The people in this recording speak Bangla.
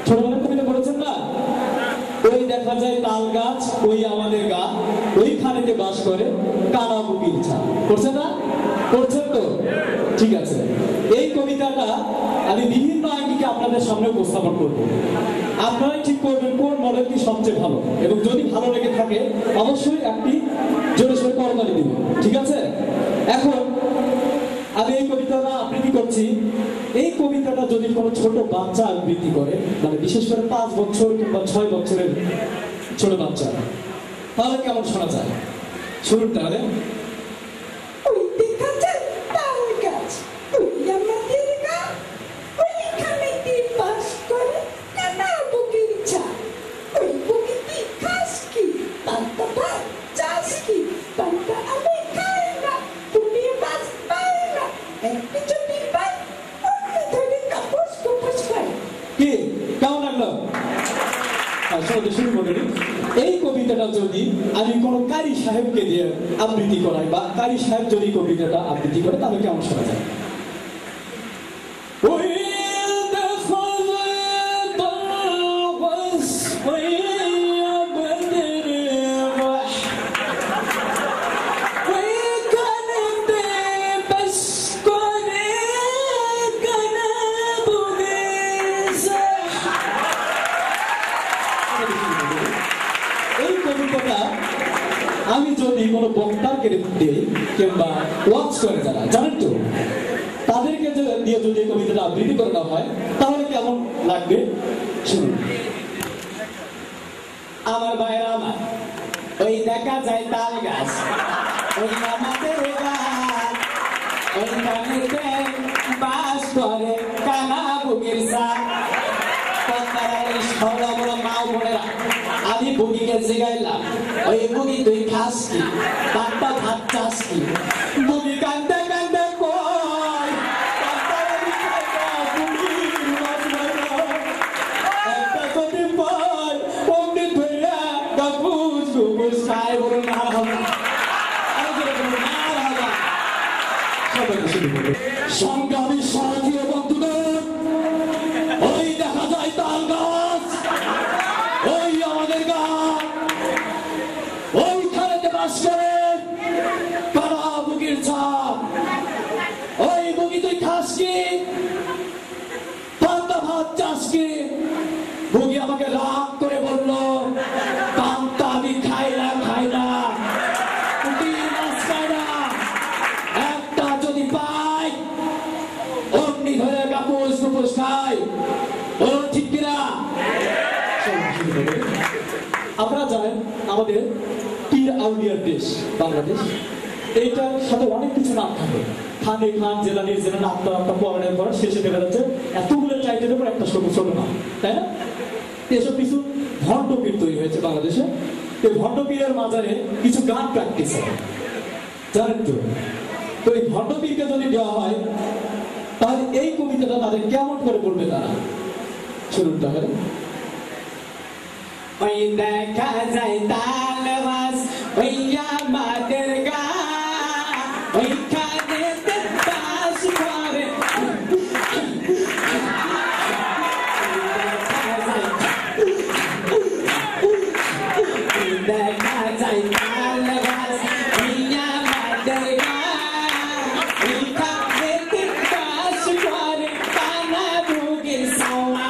ছোটবেলায় কবিতা পড়েছেন না? ওই দেখা যায় তাল গাছ, ওই আমাদের গা, ওইখানেতে বাস করে কানা বুকির ছা। পড়ছেন না? পড়ছেন তো? ঠিক আছে। এই কবিতাটা আমি বিভিন্ন আঙ্গিকে আপনাদের সামনে উপস্থাপন করব। আপনারাই ঠিক করবেন কোন মডেলটি সবচেয়ে ভালো, এবং যদি ভালো লেগে থাকে অবশ্যই একটি জোরে সোরে করতালি দিবেন। ঠিক আছে? এখন আমি এই কবিতাটা আবৃত্তি করছি। এই কবিতাটা যদি কোনো ছোট বাচ্চা আবৃত্তি করে, মানে বিশেষ করে 5 বছর কিংবা 6 বছরের ছোট বাচ্চা, তাহলে কেমন শোনা যায়? শুনুন তাহলে। এই কবিতাটা যদি আমি কোন কারি সাহেবকে দিয়ে আবৃত্তি করাই, বা কারি সাহেব যদি কবিতাটা আবৃত্তি করে, তাহলে কেমন শোনা যায়? আমি যদি কোনো বক্তাকে দিই কিংবা ওয়াচ করে যারা জানেন তো, তাদেরকে দিয়ে যদি কবিতাটা আবৃত্তি করানো হয়, তাহলে কেমন লাগবে শুনুন। আমার ভাইরা আমার, ওই দেখা যায় তাল গাছ, ওই আমাদের গাছ, ওই গানেতে বাস করে কানা বুকের সাথ। আমি বুকিকে জিগাইলাম, ওই বুকি তুই খাস কি, পান্তা ভাত চাস কি? বুকি কান্দে কান্দে কই, একটা যদি পাই অমনি ধইরা গাবুজ গুবুজ খাই। বলুন সংগ্রামী সাথী বন্ধুদের, ওই দেখা যায় তাল গাছ, ওই আমাদের গা, ওইখানেতে বাস করে কানা বুকির ছাপ। ওই বুকি তুই খাস কি, পান্তা ভাত চাস কি? বুকি আমাকে রাগ করে বলল, পান্তা আমি খাই না, খাই না, পুঁটির মাছ খাই না, একটা যদি পাই অমনি ধরে কাপুস কুপুস খাই। ও ঠিক কিনা? আপনারা জানেন আমাদের পীর আউলিয়ার দেশ বাংলাদেশ, এইটার সাথে অনেক কিছু নাম থাকে। খানে খান, জেলানি জেলানি, আত্মা আত্মা, পরানের পর শেষে দেখা যাচ্ছে এতগুলো টাইটেলের উপর একটা ছোট ছোট নাম, তাই না? এসব কিছু ভণ্ড পীর তৈরি হয়েছে বাংলাদেশে। এই ভণ্ড পীরের মাজারে কিছু গান প্র্যাকটিস হয়, জানেন তো? তো এই ভণ্ড পীরকে যদি দেওয়া হয়, তাহলে এই কবিতাটা তাদের কেমন করে বলবে তারা? শুনুন তাহলে। ওই দেখা যায় তাল গাছ, ওই আমাদের গা, ওইখানেতে বাস করে দেখা যায় তাল গাছ, ওই আমাদের গা, ওইখানেতে বাস করে কানা বুকের সাওয়া।